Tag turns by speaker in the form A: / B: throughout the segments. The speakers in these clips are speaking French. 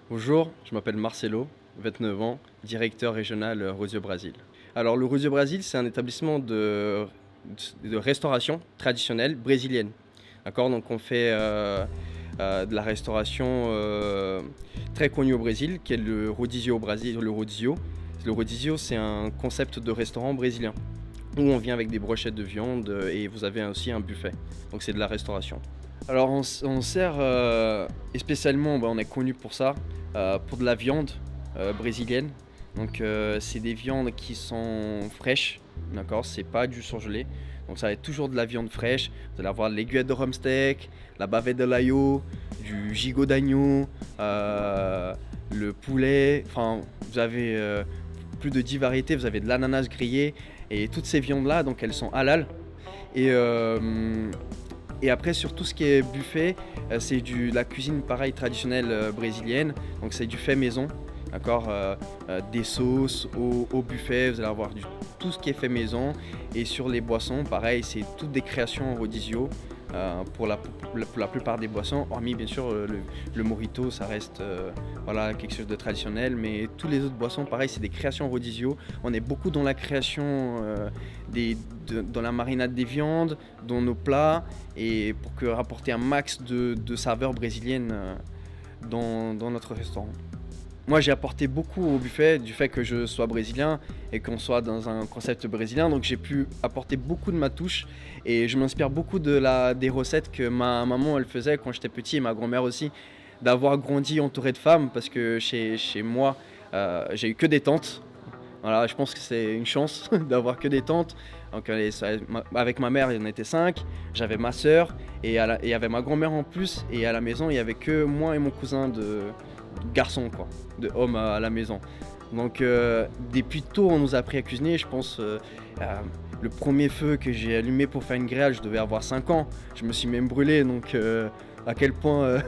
A: Bonjour, je m'appelle Marcelo, 29 ans, directeur régional Rosio Brasil. Alors le Rosio Brasil, c'est un établissement de restauration traditionnelle brésilienne. D'accord, donc on fait de la restauration très connue au Brésil, qui est le rodizio au Brésil. Le rodizio, c'est un concept de restaurant brésilien où on vient avec des brochettes de viande et vous avez aussi un buffet. Donc c'est de la restauration. Alors on sert, et spécialement on est connu pour ça, pour de la viande brésilienne. Donc c'est des viandes qui sont fraîches, d'accord, c'est pas du surgelé. Donc ça va être toujours de la viande fraîche. Vous allez avoir de l'aiguillette de rhum steak, la bavette de l'ail, du gigot d'agneau, le poulet. Enfin, vous avez plus de 10 variétés. Vous avez de l'ananas grillé et toutes ces viandes là, donc elles sont halal. Et et après, sur tout ce qui est buffet, c'est de la cuisine pareil traditionnelle brésilienne. Donc c'est du fait maison, d'accord, des sauces au buffet, vous allez avoir tout ce qui est fait maison. Et sur les boissons, pareil, c'est toutes des créations Rodizio pour la plupart des boissons, hormis bien sûr le mojito, ça reste voilà, quelque chose de traditionnel. Mais tous les autres boissons, pareil, c'est des créations Rodizio. On est beaucoup dans la création dans la marinade des viandes, dans nos plats, et pour rapporter un max de saveurs brésiliennes dans notre restaurant. Moi, j'ai apporté beaucoup au buffet du fait que je sois brésilien et qu'on soit dans un concept brésilien. Donc, j'ai pu apporter beaucoup de ma touche et je m'inspire beaucoup des recettes que ma maman elle faisait quand j'étais petit et ma grand-mère aussi. D'avoir grandi entouré de femmes parce que chez moi, j'ai eu que des tantes. Voilà, je pense que c'est une chance d'avoir que des tantes. Donc, avec ma mère, il y en était 5. J'avais ma sœur et il y avait ma grand-mère en plus. Et à la maison, il n'y avait que moi et mon cousin de garçon, quoi, de homme à la maison. Donc depuis tôt on nous a appris à cuisiner. Je pense le premier feu que j'ai allumé pour faire une grillade, je devais avoir 5 ans. Je me suis même brûlé, donc à quel point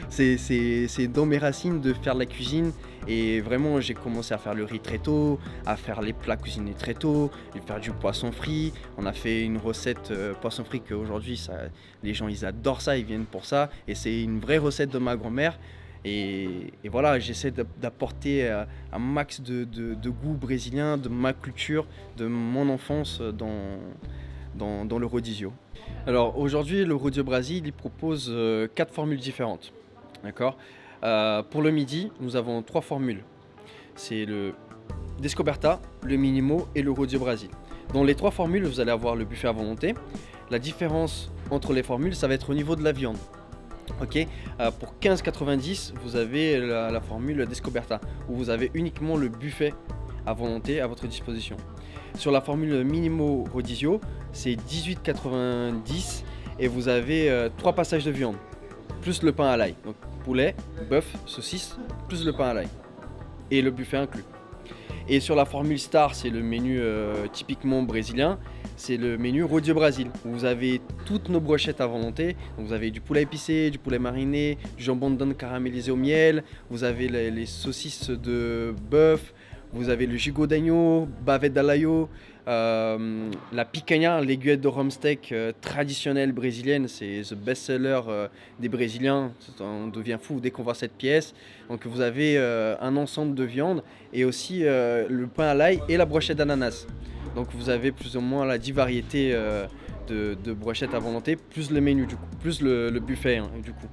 A: c'est dans mes racines de faire de la cuisine. Et vraiment j'ai commencé à faire le riz très tôt, à faire les plats cuisinés très tôt, à faire du poisson frit. On a fait une recette poisson frit qu'aujourd'hui les gens ils adorent ça, ils viennent pour ça. Et c'est une vraie recette de ma grand-mère. Et voilà, j'essaie d'apporter un max de goût brésilien, de ma culture, de mon enfance dans le rodizio. Alors aujourd'hui, le Rodizio Brasil, il propose 4 formules différentes. D'accord. Pour le midi, nous avons 3 formules. C'est le Descoberta, le Minimo et le Rodizio Brasil. Dans les 3 formules, vous allez avoir le buffet à volonté. La différence entre les formules, ça va être au niveau de la viande. Ok, pour 15,90, vous avez la formule Descoberta, où vous avez uniquement le buffet à volonté à votre disposition. Sur la formule Minimo Rodizio, c'est 18,90 et vous avez 3 passages de viande, plus le pain à l'ail. Donc poulet, bœuf, saucisse, plus le pain à l'ail. Et le buffet inclus. Et sur la formule Star, c'est le menu typiquement brésilien. C'est le menu Rodizio Brasil, où vous avez toutes nos brochettes à volonté. Donc vous avez du poulet épicé, du poulet mariné, du jambon de dinde caramélisé au miel. Vous avez les saucisses de bœuf. Vous avez le gigot d'agneau, bavette d'alaio, la picanha, l'aiguillette de rhum steak traditionnelle brésilienne. C'est the best-seller des Brésiliens. On devient fou dès qu'on voit cette pièce. Donc vous avez un ensemble de viande et aussi le pain à l'ail et la brochette d'ananas. Donc vous avez plus ou moins la 10 variétés de brochettes à volonté, plus le menu du coup, plus le buffet hein, du coup.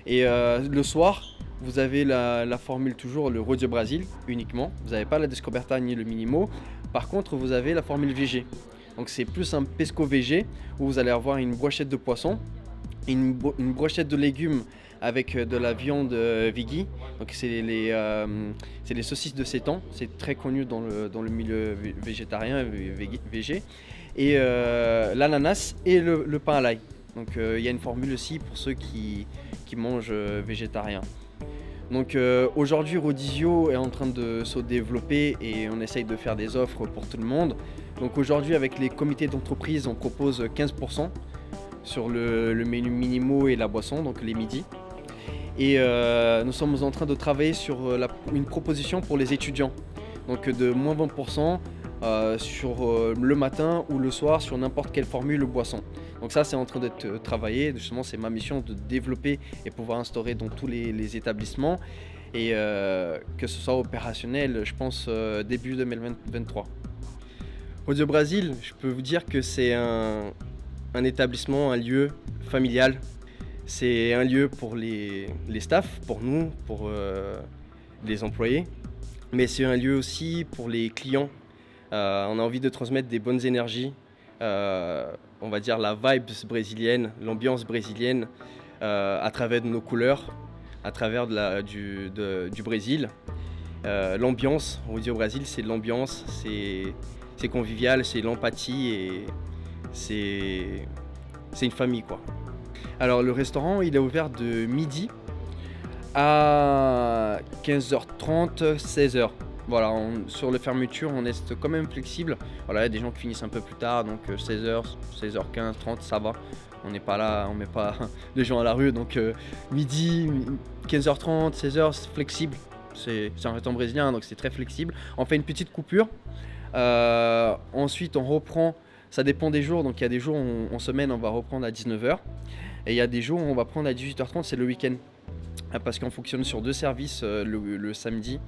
A: Et le soir, vous avez la formule toujours, le Rodizio Brasil uniquement. Vous n'avez pas la Descoberta ni le Minimo. Par contre, vous avez la formule VG. Donc c'est plus un pesco VG où vous allez avoir une brochette de poisson, une brochette de légumes avec de la viande veggie. Donc c'est les saucisses de sétan. C'est très connu dans le milieu végétarien, VG. Et l'ananas et le pain à l'ail. Donc il y a une formule aussi pour ceux qui mangent végétarien. Donc aujourd'hui Rodizio est en train de se développer et on essaye de faire des offres pour tout le monde. Donc aujourd'hui avec les comités d'entreprise on propose 15% sur le menu minimo et la boisson, donc les midis. Et nous sommes en train de travailler sur une proposition pour les étudiants. Donc de moins 20% sur le matin ou le soir sur n'importe quelle formule ou boisson. Donc ça c'est en train d'être travaillé, justement c'est ma mission de développer et pouvoir instaurer dans tous les établissements. et que ce soit opérationnel, je pense, début 2023. Rodio Brasil, je peux vous dire que c'est un établissement, un lieu familial. C'est un lieu pour les staffs, pour nous, pour les employés, mais c'est un lieu aussi pour les clients. On a envie de transmettre des bonnes énergies, on va dire la vibe brésilienne, l'ambiance brésilienne à travers nos couleurs, à travers du Brésil. L'ambiance, Rodio Brasil, c'est l'ambiance, c'est convivial, c'est l'empathie et c'est une famille quoi. Alors le restaurant, il est ouvert de midi à 15h30, 16h. Voilà, sur les fermetures, on est quand même flexible. Voilà, il y a des gens qui finissent un peu plus tard, donc 16h, 16h15, 30, ça va. On n'est pas là, on met pas les gens à la rue, donc midi, 15h30, 16h, c'est flexible. C'est un restaurant brésilien, donc c'est très flexible. On fait une petite coupure. Ensuite, on reprend, ça dépend des jours. Donc il y a des jours, en semaine, on va reprendre à 19h. Et il y a des jours où on va prendre à 18h30, c'est le week-end. Parce qu'on fonctionne sur 2 services le samedi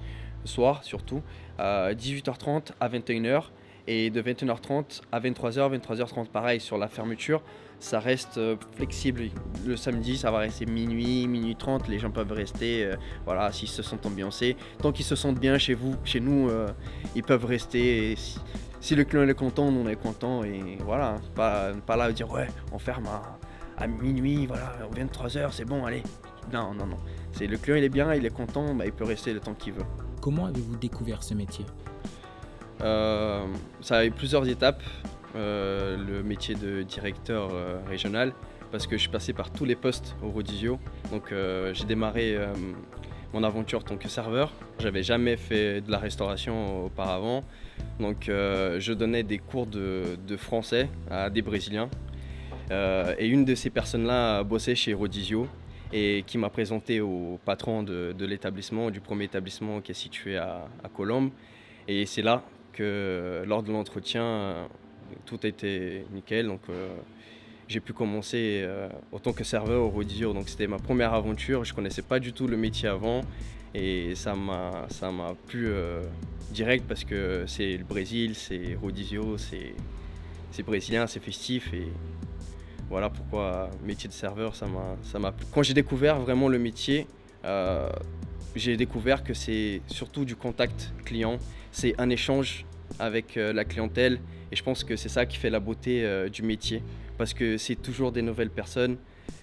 A: soir surtout, à 18h30 à 21h et de 21h30 à 23h, 23h30 pareil sur la fermeture. Ça reste flexible. Le samedi, ça va rester minuit, minuit 30. Les gens peuvent rester, voilà, s'ils se sentent ambiancés. Tant qu'ils se sentent bien chez nous, ils peuvent rester. Et si le client est content, nous on est content. Et voilà, pas là à dire ouais, on ferme à minuit, voilà, 23h, c'est bon, allez. Non. C'est le client, il est bien, il est content, bah, il peut rester le temps qu'il veut.
B: Comment avez-vous découvert ce métier ?
A: Ça a eu plusieurs étapes, le métier de directeur régional, parce que je suis passé par tous les postes au Rodizio. Donc j'ai démarré mon aventure en tant que serveur. J'avais jamais fait de la restauration auparavant. Donc je donnais des cours de français à des Brésiliens. Et une de ces personnes-là bossait chez Rodizio et qui m'a présenté au patron de l'établissement, du premier établissement qui est situé à Colombes. Et c'est là que lors de l'entretien, tout était nickel. Donc j'ai pu commencer en tant que serveur au Rodizio. Donc c'était ma première aventure. Je ne connaissais pas du tout le métier avant. Et ça m'a plu direct parce que c'est le Brésil, c'est Rodizio, c'est brésilien, c'est festif. Et voilà pourquoi métier de serveur, ça m'a plu. Quand j'ai découvert vraiment le métier, j'ai découvert que c'est surtout du contact client. C'est un échange avec la clientèle et je pense que c'est ça qui fait la beauté du métier. Parce que c'est toujours des nouvelles personnes,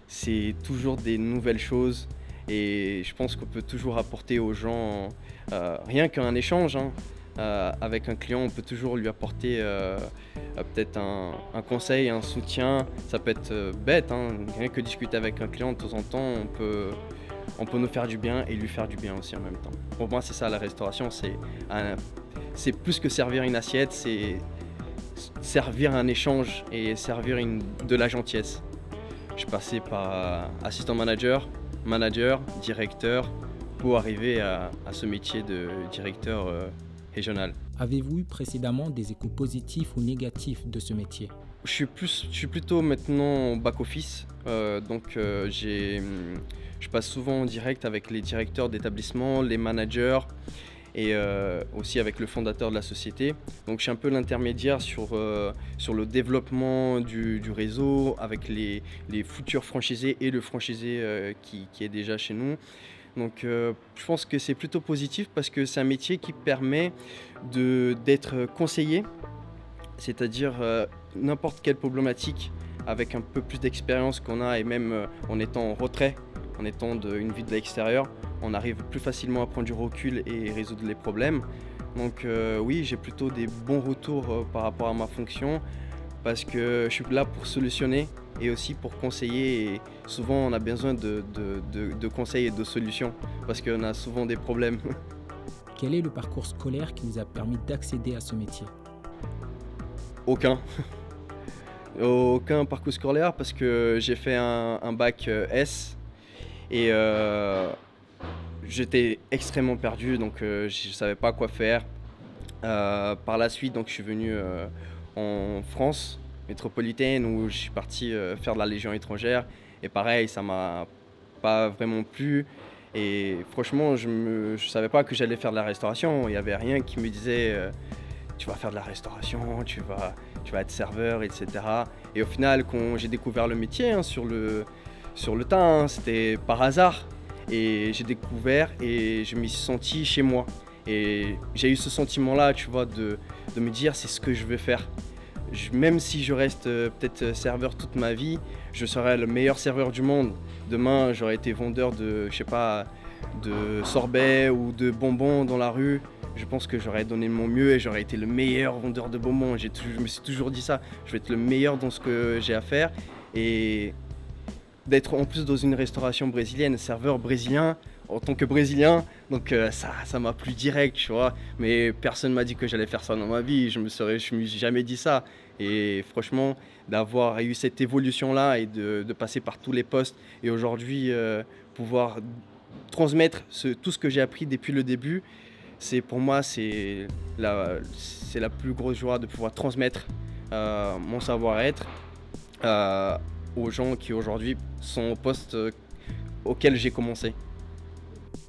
A: c'est toujours des nouvelles choses et je pense qu'on peut toujours apporter aux gens, rien qu'un échange, hein, avec un client, on peut toujours lui apporter peut-être un conseil, un soutien. Ça peut être bête, hein, rien que discuter avec un client de temps en temps, on peut nous faire du bien et lui faire du bien aussi en même temps. Pour moi, c'est ça la restauration, c'est plus que servir une assiette, c'est servir un échange et servir de la gentillesse. Je suis passé par assistant manager, directeur, pour arriver à ce métier de directeur régional.
B: Avez-vous eu précédemment des échos positifs ou négatifs de ce métier ?
A: Je suis plutôt maintenant back-office, donc je passe souvent en direct avec les directeurs d'établissement, les managers et aussi avec le fondateur de la société. Donc je suis un peu l'intermédiaire sur le développement du réseau avec les futurs franchisés et le franchisé qui est déjà chez nous. Donc je pense que c'est plutôt positif parce que c'est un métier qui permet d'être conseillé, c'est-à-dire n'importe quelle problématique avec un peu plus d'expérience qu'on a et même en étant en retrait, en étant une vue de l'extérieur, on arrive plus facilement à prendre du recul et résoudre les problèmes. Donc oui, j'ai plutôt des bons retours par rapport à ma fonction parce que je suis là pour solutionner et aussi pour conseiller. Et souvent, on a besoin de conseils et de solutions parce qu'on a souvent des problèmes.
B: Quel est le parcours scolaire qui vous a permis d'accéder à ce métier ?
A: Aucun. Aucun parcours scolaire parce que j'ai fait un bac S et j'étais extrêmement perdu, donc je ne savais pas quoi faire. Par la suite, donc, je suis venu en France métropolitaine où je suis parti faire de la Légion étrangère et pareil, ça m'a pas vraiment plu Et franchement, je savais pas que j'allais faire de la restauration. Il y avait rien qui me disait tu vas faire de la restauration, tu vas être serveur, etc. Et au final, quand j'ai découvert le métier sur le tas, hein, c'était par hasard. Et j'ai découvert et je m'y suis senti chez moi. Et j'ai eu ce sentiment-là, tu vois, de me dire c'est ce que je veux faire. Même si je reste peut-être serveur toute ma vie, je serai le meilleur serveur du monde. Demain, j'aurais été vendeur de, je sais pas, de sorbets ou de bonbons dans la rue. Je pense que j'aurais donné mon mieux et j'aurais été le meilleur vendeur de bonbons. Je me suis toujours dit ça. Je vais être le meilleur dans ce que j'ai à faire. Et d'être en plus dans une restauration brésilienne, serveur brésilien, en tant que brésilien, donc ça m'a plu direct, tu vois. Mais personne m'a dit que j'allais faire ça dans ma vie. Je me suis jamais dit ça. Et franchement, d'avoir eu cette évolution-là et de passer par tous les postes et aujourd'hui pouvoir transmettre tout ce que j'ai appris depuis le début, pour moi c'est la plus grosse joie de pouvoir transmettre mon savoir-être aux gens qui aujourd'hui sont au poste auquel j'ai commencé.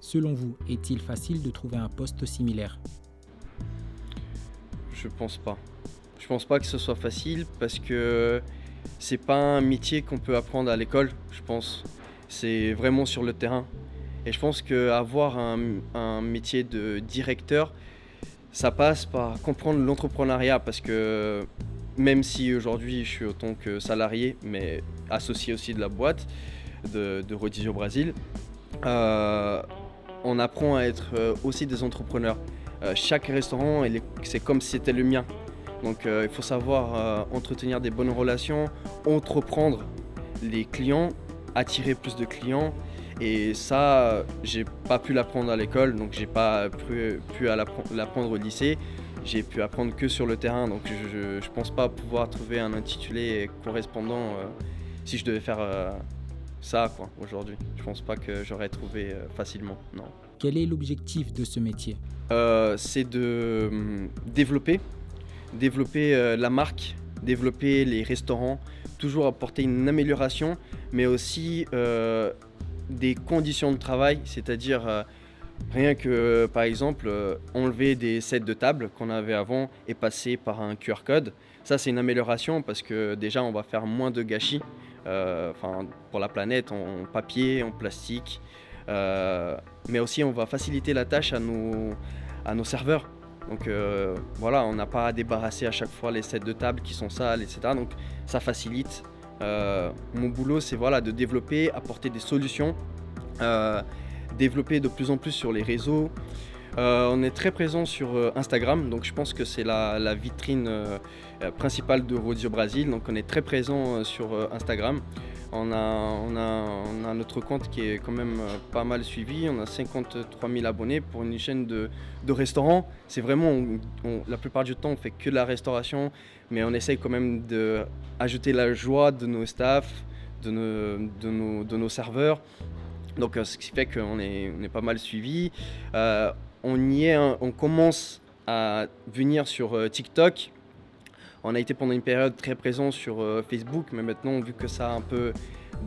B: Selon vous, est-il facile de trouver un poste similaire?
A: Je pense pas. Je pense pas que ce soit facile parce que c'est pas un métier qu'on peut apprendre à l'école, je pense. C'est vraiment sur le terrain. Et je pense qu'avoir un métier de directeur, ça passe par comprendre l'entrepreneuriat parce que même si aujourd'hui je suis autant que salarié, mais associé aussi de la boîte de Rodizio Brasil, on apprend à être aussi des entrepreneurs. Chaque restaurant, c'est comme si c'était le mien. Donc il faut savoir entretenir des bonnes relations, entreprendre les clients, attirer plus de clients. Et ça, j'ai pas pu l'apprendre à l'école, donc j'ai pas pu l'apprendre au lycée. J'ai pu apprendre que sur le terrain, donc je pense pas pouvoir trouver un intitulé correspondant si je devais faire ça quoi, aujourd'hui. Je pense pas que j'aurais trouvé facilement, non.
B: Quel est l'objectif de ce métier?
A: C'est de développer la marque, développer les restaurants, toujours apporter une amélioration, mais aussi des conditions de travail, c'est-à-dire rien que par exemple enlever des sets de table qu'on avait avant et passer par un QR code. Ça c'est une amélioration parce que déjà on va faire moins de gâchis pour la planète en papier, en plastique. Mais aussi on va faciliter la tâche à nos serveurs. Donc voilà, on n'a pas à débarrasser à chaque fois les sets de table qui sont sales, etc. Donc ça facilite. Mon boulot c'est voilà, de développer, apporter des solutions, développer de plus en plus sur les réseaux. On est très présent sur Instagram, donc je pense que c'est la vitrine principale de Rodizio Brasil. Donc on est très présent sur Instagram. On a notre compte qui est quand même pas mal suivi. On a 53 000 abonnés pour une chaîne de restaurants. C'est vraiment, la plupart du temps, on fait que de la restauration, mais on essaye quand même d'ajouter la joie de nos staffs, de nos serveurs. Donc ce qui fait qu'on est pas mal suivi. On commence à venir sur TikTok. On a été pendant une période très présent sur Facebook, mais maintenant, vu que ça a un peu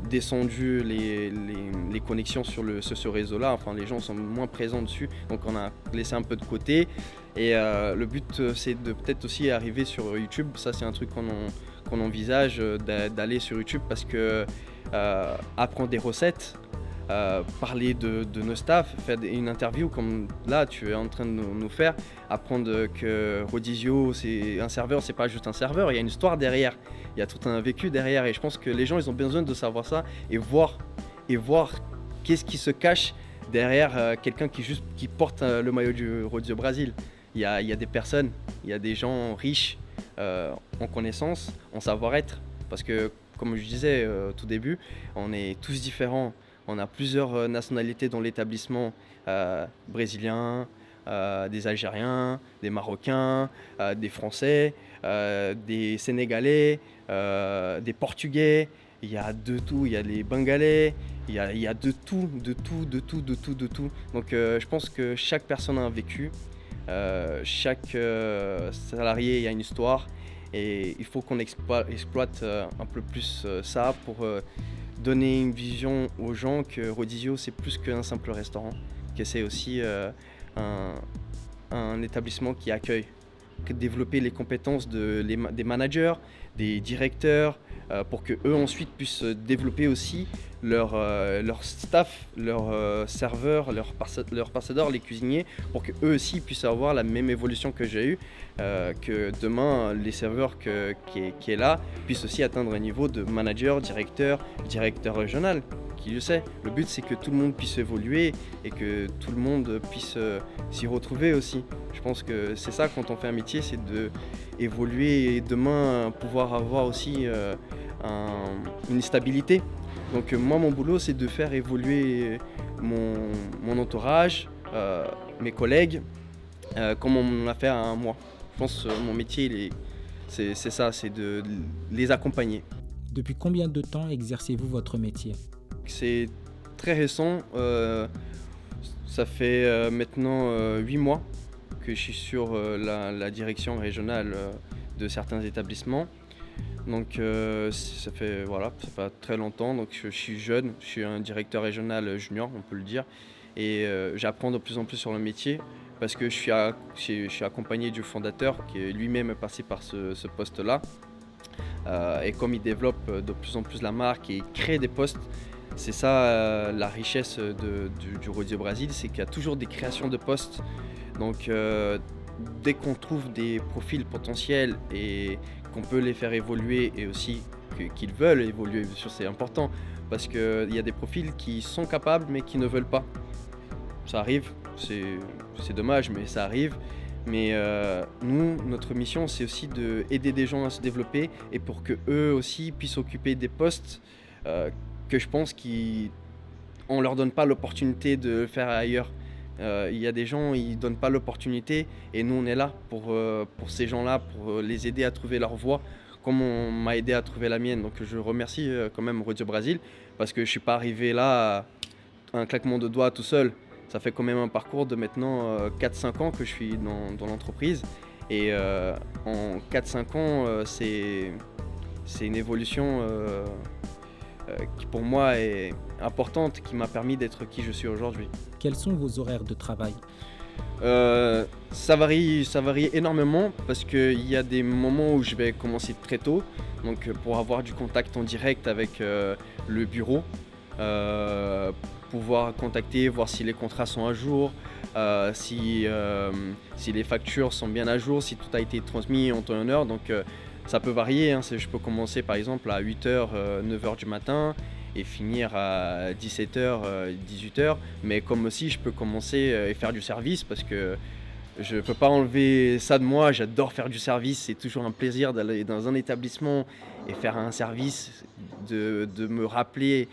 A: descendu les connexions sur ce réseau-là, enfin les gens sont moins présents dessus, donc on a laissé un peu de côté. Et le but, c'est de peut-être aussi arriver sur YouTube. Ça, c'est un truc qu'on envisage d'aller sur YouTube parce que apprendre des recettes, parler de nos staffs, faire une interview comme là tu es en train de nous faire, apprendre que Rodizio c'est un serveur, c'est pas juste un serveur, il y a une histoire derrière, il y a tout un vécu derrière et je pense que les gens ils ont besoin de savoir ça et voir qu'est-ce qui se cache derrière quelqu'un qui porte le maillot du Rodizio Brasil. Il y a des personnes, il y a des gens riches en connaissances, en savoir-être parce que comme je disais au tout début, on est tous différents. On a plusieurs nationalités dans l'établissement, brésiliens, des Algériens, des Marocains, des Français, des Sénégalais, des Portugais. Il y a de tout, il y a les Bengalais, il y a de tout. Donc je pense que chaque personne a un vécu, chaque salarié a une histoire et il faut qu'on exploite un peu plus ça pour donner une vision aux gens que Rodizio, c'est plus qu'un simple restaurant, que c'est aussi un, un établissement qui accueille, que développer les compétences des managers, des directeurs, pour que eux ensuite puissent développer aussi leur staff, leurs serveurs, leurs passadors, les cuisiniers, pour que eux aussi puissent avoir la même évolution que j'ai eue, que demain les serveurs qui est là puissent aussi atteindre un niveau de manager, directeur régional. Qui le sait. Le but c'est que tout le monde puisse évoluer et que tout le monde puisse s'y retrouver aussi. Je pense que c'est ça quand on fait un métier, c'est de évoluer et demain pouvoir avoir aussi une stabilité. Donc moi mon boulot c'est de faire évoluer mon entourage, mes collègues, comme on me l'a fait à moi. Je pense que mon métier c'est ça, c'est de les accompagner.
B: Depuis combien de temps exercez-vous votre métier?
A: C'est très récent, ça fait maintenant 8 mois que je suis sur la direction régionale de certains établissements. Donc ça fait pas très longtemps, donc je suis jeune, je suis un directeur régional junior, on peut le dire, et j'apprends de plus en plus sur le métier parce que je suis accompagné du fondateur qui lui-même est passé par ce poste-là. Et comme il développe de plus en plus la marque et crée des postes, c'est ça la richesse du Rodizio Brasil, c'est qu'il y a toujours des créations de postes. Donc dès qu'on trouve des profils potentiels et qu'on peut les faire évoluer et aussi qu'ils veulent évoluer, bien sûr c'est important, parce qu'il y a des profils qui sont capables mais qui ne veulent pas. Ça arrive, c'est dommage mais ça arrive. Mais nous, notre mission, c'est aussi d'aider des gens à se développer et pour qu'eux aussi puissent occuper des postes que je pense qu'on ne leur donne pas l'opportunité de le faire ailleurs. Il y a des gens, ils ne donnent pas l'opportunité et nous, on est là pour ces gens-là, pour les aider à trouver leur voie, comme on m'a aidé à trouver la mienne. Donc je remercie quand même Rodizio Brasil parce que je ne suis pas arrivé là à un claquement de doigts tout seul. Ça fait quand même un parcours de maintenant 4-5 ans que je suis dans l'entreprise. Et en 4-5 ans, c'est une évolution qui pour moi est importante, qui m'a permis d'être qui je suis aujourd'hui.
B: Quels sont vos horaires de travail?
A: Ça varie énormément parce qu'il y a des moments où je vais commencer très tôt, donc pour avoir du contact en direct avec le bureau. Pouvoir contacter, voir si les contrats sont à jour, si les factures sont bien à jour, si tout a été transmis en temps et en heure. Donc ça peut varier, hein. Je peux commencer par exemple à 8h, 9h du matin et finir à 17h, 18h. Mais comme aussi je peux commencer et faire du service parce que je ne peux pas enlever ça de moi, j'adore faire du service, c'est toujours un plaisir d'aller dans un établissement et faire un service, de me rappeler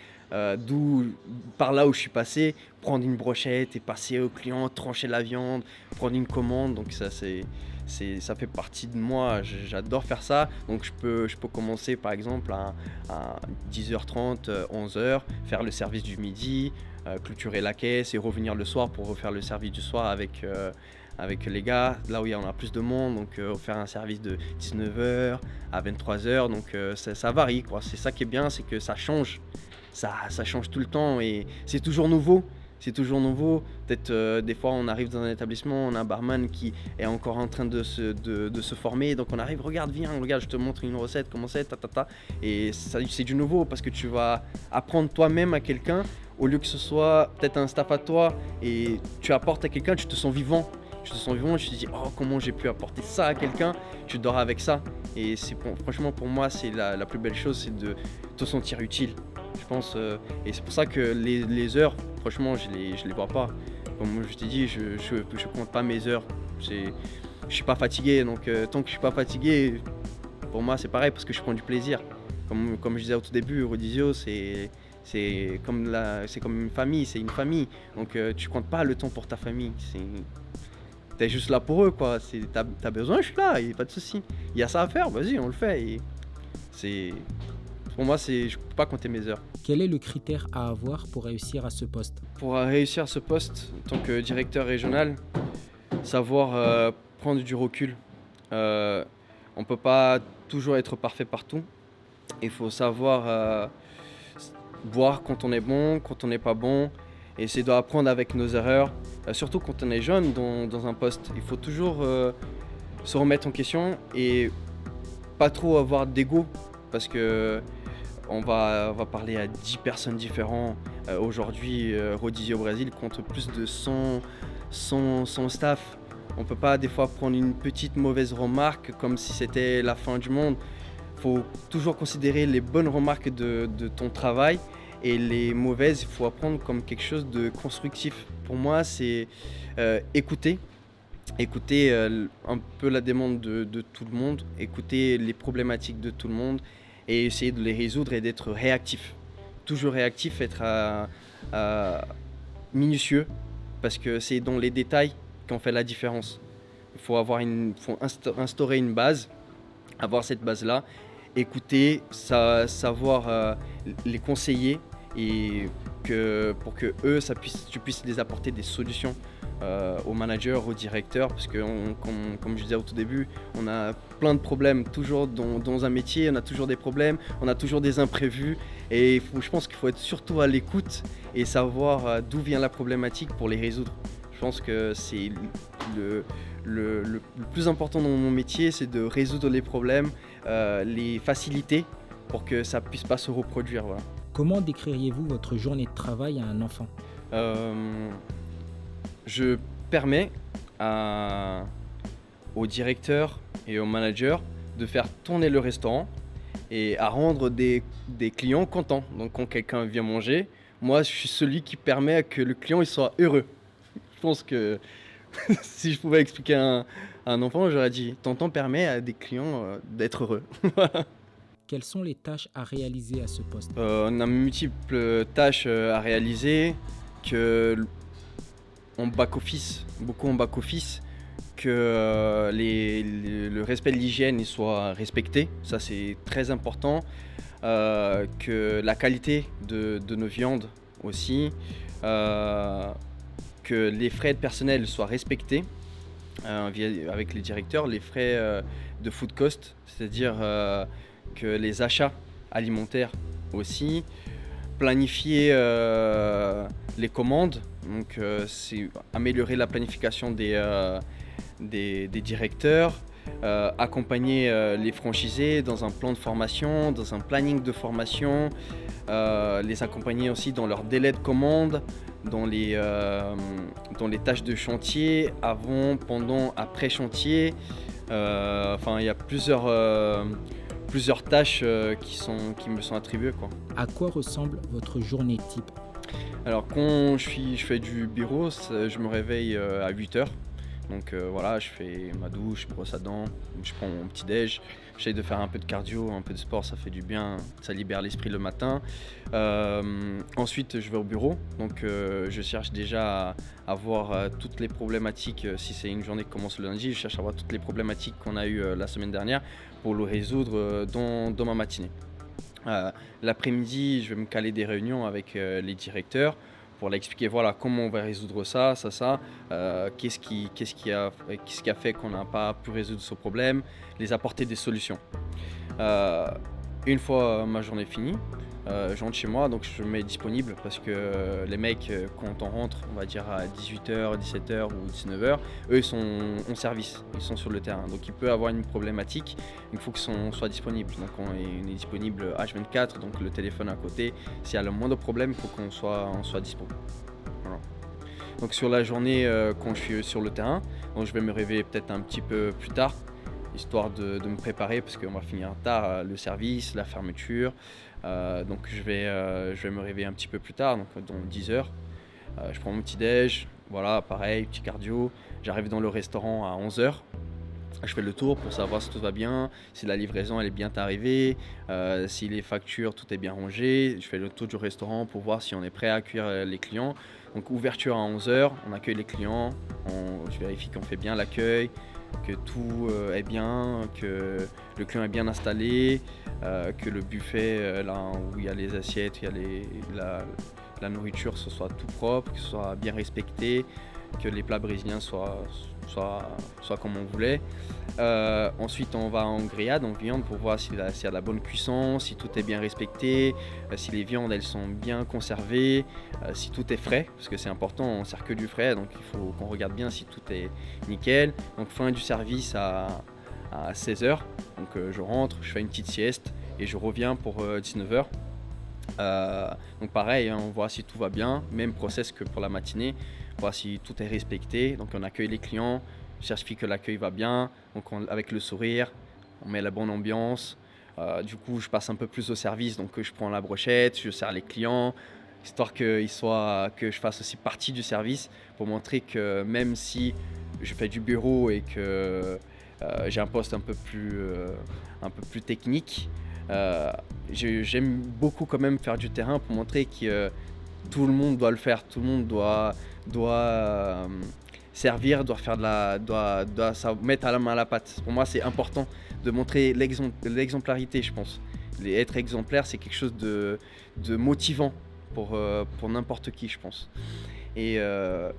A: par là où je suis passé, prendre une brochette et passer au client, trancher la viande, prendre une commande, donc ça fait partie de moi, j'adore faire ça, donc je peux commencer par exemple à 10h30, 11h, faire le service du midi, clôturer la caisse et revenir le soir pour refaire le service du soir avec les gars, là où il y en a plus de monde, donc faire un service de 19h à 23h, donc ça varie, quoi. C'est ça qui est bien, c'est que ça change. Ça change tout le temps et c'est toujours nouveau. C'est toujours nouveau. Peut-être des fois on arrive dans un établissement, on a un barman qui est encore en train de se former. Donc on arrive, regarde, viens, regarde, je te montre une recette, comment c'est, Et ça, c'est du nouveau parce que tu vas apprendre toi-même à quelqu'un au lieu que ce soit peut-être un staff à toi et tu apportes à quelqu'un, tu te sens vivant. Tu te sens vivant, tu te dis oh comment j'ai pu apporter ça à quelqu'un, tu dors avec ça. Et franchement pour moi c'est la plus belle chose, c'est de te sentir utile. Je pense, et c'est pour ça que les heures, franchement, je les vois pas. Comme je t'ai dit, je compte pas mes heures. Je suis pas fatigué, donc tant que je suis pas fatigué, pour moi c'est pareil parce que je prends du plaisir. Comme je disais au tout début, Rodizio, c'est comme une famille, c'est une famille. Donc tu comptes pas le temps pour ta famille. T'es juste là pour eux, quoi. T'as besoin, je suis là, et pas de souci. Il y a ça à faire, vas-y, on le fait. Et pour moi, je peux pas compter mes heures.
B: Quel est le critère à avoir pour réussir à ce poste?
A: Pour réussir à ce poste, en tant que directeur régional, savoir prendre du recul. On ne peut pas toujours être parfait partout. Il faut savoir voir quand on est bon, quand on n'est pas bon, et essayer d'apprendre avec nos erreurs. Surtout quand on est jeune dans un poste, il faut toujours se remettre en question et pas trop avoir d'ego parce que on va parler à 10 personnes différentes. Aujourd'hui, Rodizio Brasil compte plus de 100 staff. On peut pas des fois prendre une petite mauvaise remarque comme si c'était la fin du monde. Il faut toujours considérer les bonnes remarques de ton travail et les mauvaises, il faut apprendre comme quelque chose de constructif. Pour moi, c'est écouter. Écouter un peu la demande de tout le monde, écouter les problématiques de tout le monde et essayer de les résoudre et d'être réactif. Toujours réactif, être minutieux parce que c'est dans les détails qu'on fait la différence. Il faut instaurer une base, avoir cette base-là, écouter, savoir les conseiller et pour que eux, tu puisses les apporter des solutions aux managers, aux directeurs, parce que comme je disais au tout début, on a plein de problèmes, toujours dans un métier, on a toujours des problèmes, on a toujours des imprévus, et je pense qu'il faut être surtout à l'écoute et savoir d'où vient la problématique pour les résoudre. Je pense que c'est le plus important dans mon métier, c'est de résoudre les problèmes, les faciliter pour que ça puisse pas se reproduire. Voilà.
B: Comment décririez-vous votre journée de travail à un enfant ?
A: Je permets au directeur et au manager de faire tourner le restaurant et à rendre des clients contents. Donc quand quelqu'un vient manger, moi je suis celui qui permet que le client il soit heureux. Je pense que si je pouvais expliquer à un enfant, j'aurais dit « Tonton permet à des clients d'être heureux ».
B: Quelles sont les tâches à réaliser à ce poste ?
A: On a multiples tâches à réaliser, en back-office, beaucoup en back-office, que le respect de l'hygiène soit respecté, ça c'est très important, que la qualité de nos viandes aussi, que les frais de personnel soient respectés avec les directeurs, les frais de food cost, c'est-à-dire que les achats alimentaires aussi, planifier les commandes, donc c'est améliorer la planification des directeurs, accompagner les franchisés dans un plan de formation, dans un planning de formation, les accompagner aussi dans leur délai de commande, dans les tâches de chantier, avant, pendant, après chantier. Enfin, il y a plusieurs tâches qui me sont attribuées, quoi.
B: À quoi ressemble votre journée type ?
A: Alors quand je fais du bureau, je me réveille à 8h. Donc voilà, je fais ma douche, je brosse à dents, je prends mon petit déj. J'essaie de faire un peu de cardio, un peu de sport, ça fait du bien, ça libère l'esprit le matin. Ensuite, je vais au bureau, donc je cherche déjà à voir toutes les problématiques. Si c'est une journée qui commence le lundi, je cherche à voir toutes les problématiques qu'on a eues la semaine dernière pour le résoudre dans ma matinée. L'après-midi, je vais me caler des réunions avec les directeurs pour leur expliquer voilà, comment on va résoudre ça, qu'est-ce qui a fait qu'on n'a pas pu résoudre ce problème, les apporter des solutions. Une fois ma journée finie, je rentre chez moi, donc je me mets disponible parce que les mecs, quand on rentre, on va dire à 18h, 17h ou 19h, eux ils sont en service, ils sont sur le terrain. Donc il peut avoir une problématique, il faut qu'on soit disponible. Donc on est disponible H24, donc le téléphone à côté. S'il y a le moindre problème, il faut qu'on soit dispo. Voilà. Donc sur la journée, quand je suis sur le terrain, donc je vais me réveiller peut-être un petit peu plus tard, histoire de me préparer parce qu'on va finir tard le service, la fermeture. Donc je vais me réveiller un petit peu plus tard, donc dans 10h. Je prends mon petit déj, voilà, pareil, petit cardio. J'arrive dans le restaurant à 11h. Je fais le tour pour savoir si tout va bien, si la livraison elle est bien arrivée, si les factures, tout est bien rangé. Je fais le tour du restaurant pour voir si on est prêt à accueillir les clients. Donc ouverture à 11h, on accueille les clients, je vérifie qu'on fait bien l'accueil, que tout est bien, que le client est bien installé, que le buffet, là où il y a les assiettes, il y a la nourriture, ce soit tout propre, que ce soit bien respecté, que les plats brésiliens soient soit comme on voulait. Ensuite, on va en grillade, en viande, pour voir s'il y a de la bonne cuisson, si tout est bien respecté, si les viandes elles sont bien conservées, si tout est frais, parce que c'est important, on ne sert que du frais, donc il faut qu'on regarde bien si tout est nickel. Donc fin du service à 16h, donc je rentre, je fais une petite sieste et je reviens pour 19h. Donc pareil, hein, on voit si tout va bien, même process que pour la matinée, voir si tout est respecté. Donc on accueille les clients, certifie que l'accueil va bien, donc avec le sourire, on met la bonne ambiance. Du coup, je passe un peu plus au service, donc je prends la brochette, je sers les clients, histoire que je fasse aussi partie du service, pour montrer que même si je fais du bureau et que j'ai un poste un peu plus technique, j'aime beaucoup quand même faire du terrain pour montrer que tout le monde doit le faire, tout le monde doit servir, doit faire doit mettre à la main à la pâte. Pour moi, c'est important de montrer l'exemplarité, je pense. Être exemplaire, c'est quelque chose de motivant pour n'importe qui, je pense. Et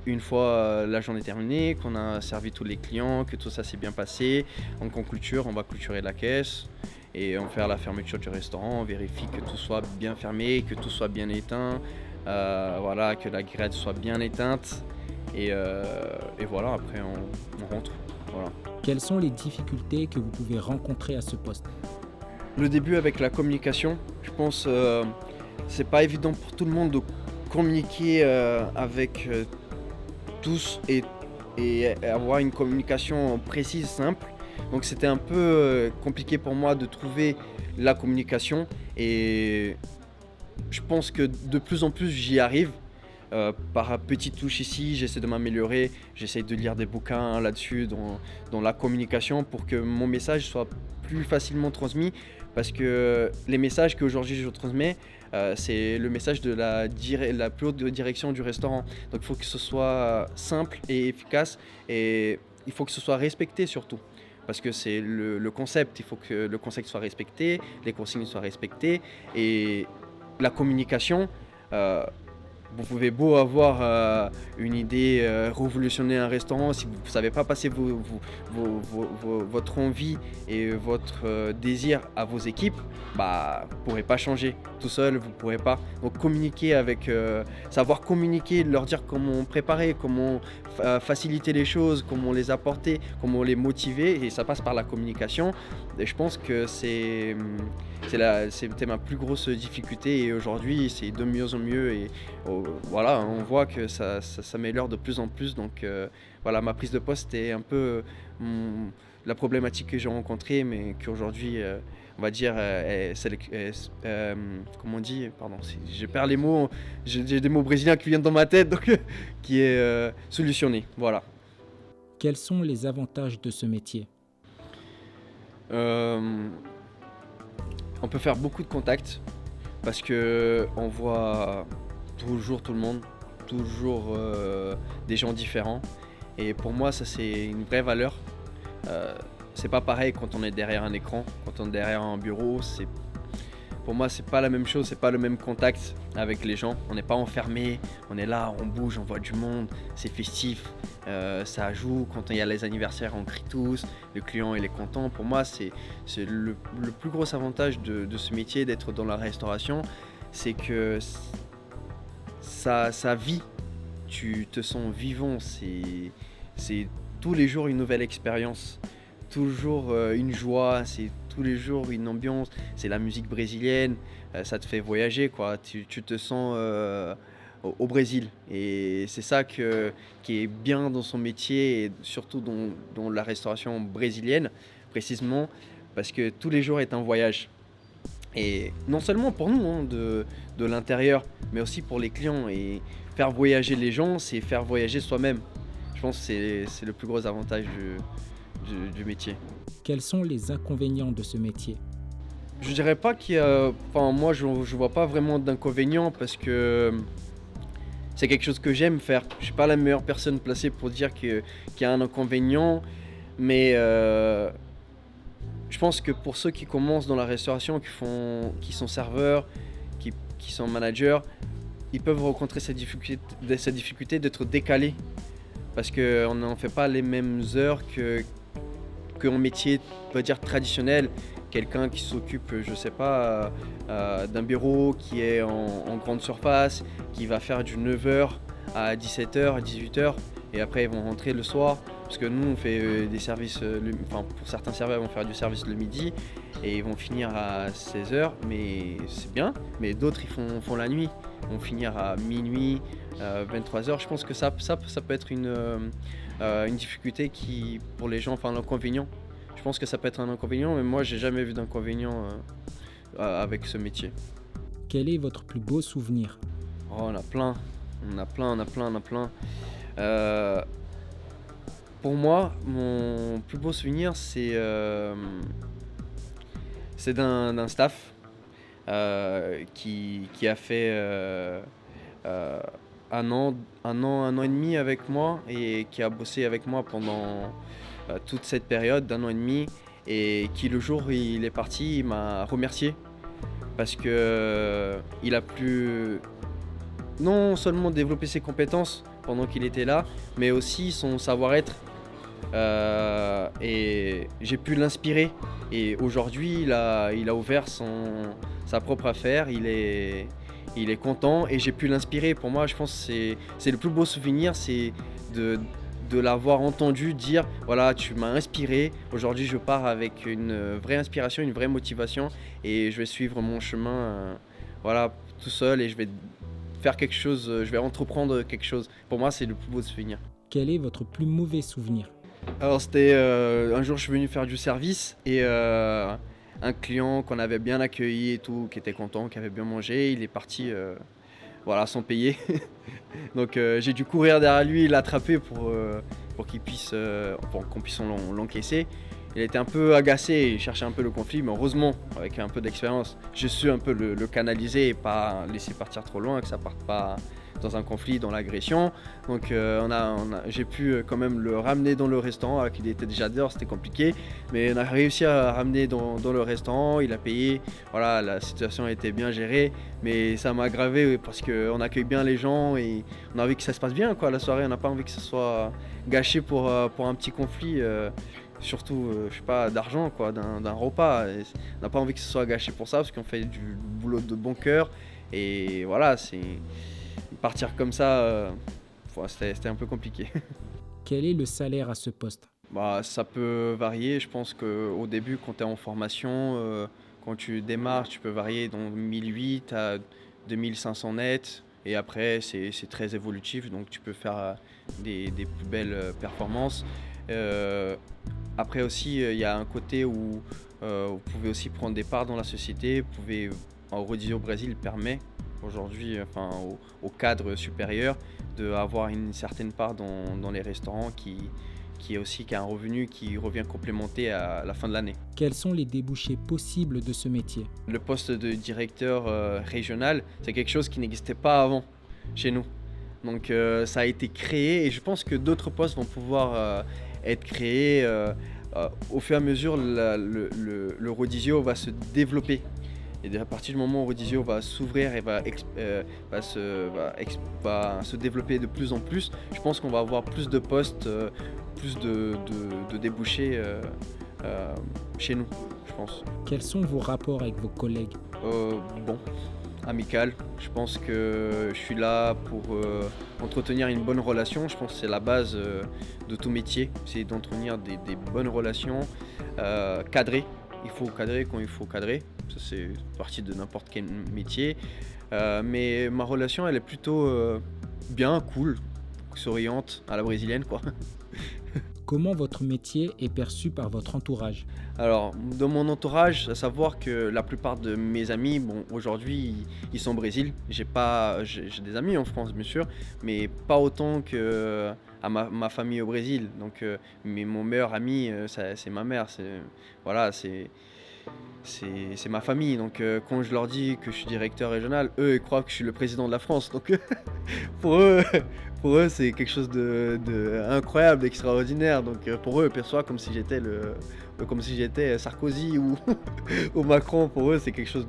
A: une fois la journée terminée, qu'on a servi tous les clients, que tout ça s'est bien passé, on va clôturer la caisse et on fait la fermeture du restaurant, on vérifie que tout soit bien fermé, que tout soit bien éteint, voilà, que la grille soit bien éteinte et voilà, après on rentre. Voilà.
B: Quelles sont les difficultés que vous pouvez rencontrer à ce poste?
A: Le début avec la communication, je pense c'est pas évident pour tout le monde de communiquer avec tous et avoir une communication précise, simple. Donc c'était un peu compliqué pour moi de trouver la communication et je pense que de plus en plus j'y arrive. Par petites touches ici, j'essaie de m'améliorer, j'essaie de lire des bouquins là-dessus dans la communication pour que mon message soit plus facilement transmis, parce que les messages qu'aujourd'hui je transmets, c'est le message de la plus haute direction du restaurant. Donc il faut que ce soit simple et efficace et il faut que ce soit respecté surtout. Parce que c'est le concept, il faut que le concept soit respecté, les consignes soient respectées et la communication. Vous pouvez beau avoir une idée, révolutionner un restaurant, si vous ne savez pas passer votre envie et votre désir à vos équipes, bah, vous ne pourrez pas changer. Tout seul, vous ne pourrez pas. Donc communiquer savoir communiquer, leur dire comment préparer, comment faciliter les choses, comment les apporter, comment les motiver, et ça passe par la communication. Et je pense que c'était ma plus grosse difficulté et aujourd'hui c'est de mieux en mieux et voilà, on voit que ça s'améliore de plus en plus. Donc voilà, ma prise de poste est un peu la problématique que j'ai rencontrée, mais qu'aujourd'hui on va dire comment on dit, pardon, je perds les mots, j'ai des mots brésiliens qui viennent dans ma tête, donc qui est solutionné, voilà.
B: Quels sont les avantages de ce métier?
A: On peut faire beaucoup de contacts parce que on voit toujours tout le monde, toujours des gens différents. Et pour moi, ça c'est une vraie valeur. C'est pas pareil quand on est derrière un écran, quand on est derrière un bureau. Pour moi, c'est pas la même chose, c'est pas le même contact avec les gens. On n'est pas enfermé, on est là, on bouge, on voit du monde, c'est festif, ça joue. Quand il y a les anniversaires, on crie tous, le client il est content. Pour moi, c'est le plus gros avantage de ce métier, d'être dans la restauration, c'est que ça vit, tu te sens vivant, c'est tous les jours une nouvelle expérience, toujours une joie, c'est tous les jours une ambiance, c'est la musique brésilienne, ça te fait voyager quoi, tu te sens au Brésil et c'est ça qui est bien dans son métier et surtout dans la restauration brésilienne précisément, parce que tous les jours est un voyage. Et non seulement pour nous, hein, de l'intérieur, mais aussi pour les clients. Et faire voyager les gens, c'est faire voyager soi-même. Je pense que c'est le plus gros avantage du métier.
B: Quels sont les inconvénients de ce métier?
A: Je dirais pas qu'il y a... Enfin, moi, je vois pas vraiment d'inconvénients parce que c'est quelque chose que j'aime faire. Je suis pas la meilleure personne placée pour dire qu'il y a un inconvénient, mais... je pense que pour ceux qui commencent dans la restauration, qui sont serveurs, qui sont managers, ils peuvent rencontrer cette difficulté d'être décalés parce qu'on n'en fait pas les mêmes heures qu'en métier, on va dire traditionnel. Quelqu'un qui s'occupe, je sais pas, d'un bureau qui est en grande surface, qui va faire du 9h à 17h, à 18h, et après ils vont rentrer le soir. Parce que nous, on fait des services, pour certains serveurs, ils vont faire du service le midi et ils vont finir à 16h, mais c'est bien. Mais d'autres, ils font la nuit, ils vont finir à minuit, 23h. Je pense que ça peut être une difficulté pour les gens, enfin l'inconvénient. Je pense que ça peut être un inconvénient, mais moi, j'ai jamais vu d'inconvénient avec ce métier.
B: Quel est votre plus beau souvenir?
A: Oh, on a plein. Pour moi, mon plus beau souvenir, c'est d'un staff qui a fait un an et demi avec moi et qui a bossé avec moi pendant toute cette période d'un an et demi et qui, le jour où il est parti, il m'a remercié parce que il a pu non seulement développer ses compétences pendant qu'il était là, mais aussi son savoir-être. Et j'ai pu l'inspirer. Et aujourd'hui, il a ouvert sa propre affaire. Il est content et j'ai pu l'inspirer. Pour moi, je pense que c'est le plus beau souvenir, c'est de l'avoir entendu dire voilà, tu m'as inspiré. Aujourd'hui, je pars avec une vraie inspiration, une vraie motivation et je vais suivre mon chemin voilà, tout seul et je vais faire quelque chose, je vais entreprendre quelque chose. Pour moi, c'est le plus beau souvenir.
B: Quel est votre plus mauvais souvenir?
A: Alors c'était un jour je suis venu faire du service et un client qu'on avait bien accueilli et tout, qui était content, qui avait bien mangé, il est parti voilà, sans payer. Donc j'ai dû courir derrière lui, l'attraper pour qu'on puisse l'encaisser. Il était un peu agacé, il cherchait un peu le conflit, mais heureusement, avec un peu d'expérience, j'ai su un peu le canaliser et pas laisser partir trop loin, que ça parte pas dans un conflit, dans l'agression. Donc j'ai pu quand même le ramener dans le restaurant, alors qu'il était déjà dehors, c'était compliqué. Mais on a réussi à ramener dans le restaurant, il a payé. Voilà, la situation a été bien gérée, mais ça m'a aggravé parce qu'on accueille bien les gens et on a envie que ça se passe bien, quoi, la soirée. On n'a pas envie que ça soit gâché pour un petit conflit. Surtout, je sais pas, d'argent, quoi, d'un repas. Et on n'a pas envie que ce soit gâché pour ça, parce qu'on fait du boulot de bon cœur. Et voilà, c'est partir comme ça, c'était un peu compliqué.
B: Quel est le salaire à ce poste?
A: Bah, ça peut varier. Je pense qu'au début, quand tu es en formation, quand tu démarres, tu peux varier dans 1008 à 2500 net. Et après, c'est très évolutif, donc tu peux faire des plus belles performances. Après aussi, il y a un côté où vous pouvez aussi prendre des parts dans la société. Vous pouvez, au Rodizio Brésil permet aujourd'hui, enfin, au cadre supérieur, d'avoir une certaine part dans les restaurants qui a un revenu qui revient complémenter à la fin de l'année.
B: Quels sont les débouchés possibles de ce métier?
A: Le poste de directeur régional, c'est quelque chose qui n'existait pas avant chez nous. Donc ça a été créé et je pense que d'autres postes vont pouvoir être créés. Au fur et à mesure, le Rodizio va se développer. Et à partir du moment où Rodizio va s'ouvrir et va se développer de plus en plus, je pense qu'on va avoir plus de postes, plus de débouchés chez nous, je pense.
B: Quels sont vos rapports avec vos collègues?
A: Bon, amical. Je pense que je suis là pour entretenir une bonne relation. Je pense que c'est la base de tout métier, c'est d'entretenir des bonnes relations, cadrées. Il faut cadrer quand il faut cadrer, ça c'est partie de n'importe quel métier. Mais ma relation, elle est plutôt bien, cool, souriante, à la brésilienne, quoi.
B: Comment votre métier est perçu par votre entourage?
A: Alors, dans mon entourage, à savoir que la plupart de mes amis, bon, aujourd'hui, ils sont au Brésil. J'ai des amis en France, bien sûr, mais pas autant que à ma famille au Brésil. Donc, mais mon meilleur ami, c'est ma mère. C'est ma famille. Donc, quand je leur dis que je suis directeur régional, eux, ils croient que je suis le président de la France. Donc, pour eux, c'est quelque chose de incroyable, d'extraordinaire. Donc, pour eux, ils perçoivent comme si j'étais Sarkozy ou Macron. Pour eux, c'est quelque chose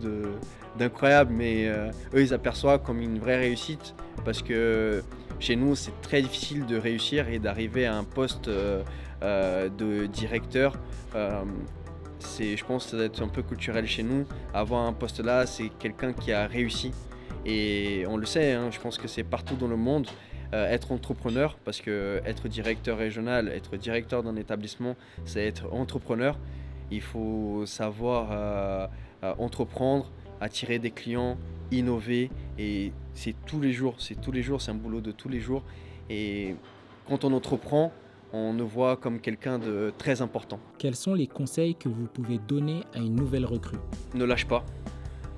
A: d'incroyable, mais eux, ils aperçoivent comme une vraie réussite parce que Chez nous, c'est très difficile de réussir et d'arriver à un poste de directeur. Je pense que ça doit être un peu culturel chez nous. Avoir un poste là, c'est quelqu'un qui a réussi. Et on le sait, hein, je pense que c'est partout dans le monde. Être entrepreneur, parce que être directeur régional, être directeur d'un établissement, c'est être entrepreneur. Il faut savoir entreprendre, attirer des clients, innover, et c'est tous les jours, c'est un boulot de tous les jours. Et quand on entreprend, on nous voit comme quelqu'un de très important.
B: Quels sont les conseils que vous pouvez donner à une nouvelle recrue?
A: Ne lâche pas.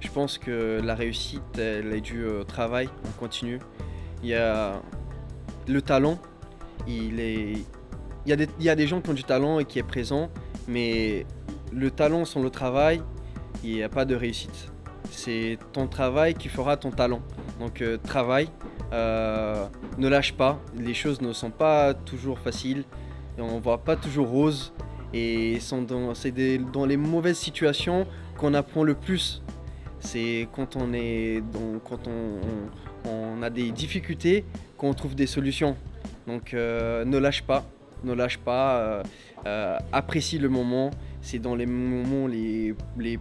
A: Je pense que la réussite, elle est due au travail, on continue. Il y a le talent, il y a des gens qui ont du talent et qui est présent, mais le talent sans le travail, il n'y a pas de réussite. C'est ton travail qui fera ton talent. Donc travaille, ne lâche pas. Les choses ne sont pas toujours faciles, on ne voit pas toujours rose, et c'est dans les mauvaises situations qu'on apprend le plus. C'est quand on a des difficultés qu'on trouve des solutions. Donc ne lâche pas, apprécie le moment. C'est dans les moments les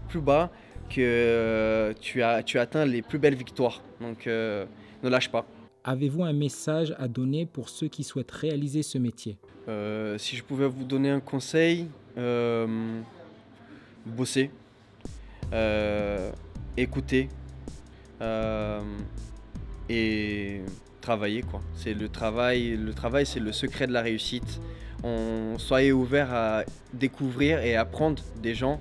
A: plus bas que tu atteins les plus belles victoires. Donc ne lâche pas.
B: Avez-vous un message à donner pour ceux qui souhaitent réaliser ce métier?
A: Si je pouvais vous donner un conseil, bosser, écouter et travailler, quoi. C'est le travail, c'est le secret de la réussite. Soyez ouverts à découvrir et apprendre des gens.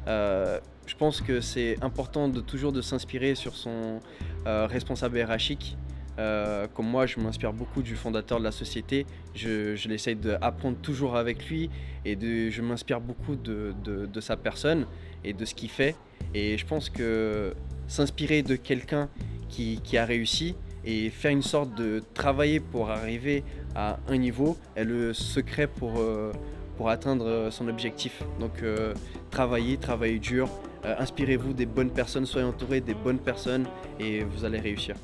A: Je pense que c'est important toujours de s'inspirer sur son responsable hiérarchique. Comme moi, je m'inspire beaucoup du fondateur de la société. Je l'essaye d'apprendre toujours avec lui, et je m'inspire beaucoup de sa personne et de ce qu'il fait. Et je pense que s'inspirer de quelqu'un qui a réussi et faire une sorte de travailler pour arriver à un niveau est le secret pour atteindre son objectif. Donc travaillez dur, inspirez-vous des bonnes personnes, soyez entouré des bonnes personnes et vous allez réussir.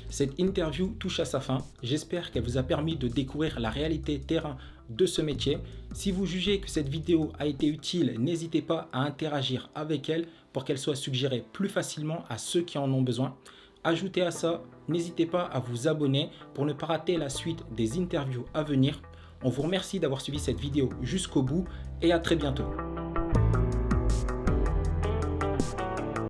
B: Cette interview touche à sa fin. J'espère qu'elle vous a permis de découvrir la réalité terrain de ce métier. Si vous jugez que cette vidéo a été utile, n'hésitez pas à interagir avec elle pour qu'elle soit suggérée plus facilement à ceux qui en ont besoin. Ajoutez à ça, n'hésitez pas à vous abonner pour ne pas rater la suite des interviews à venir. On vous remercie d'avoir suivi cette vidéo jusqu'au bout et à très bientôt.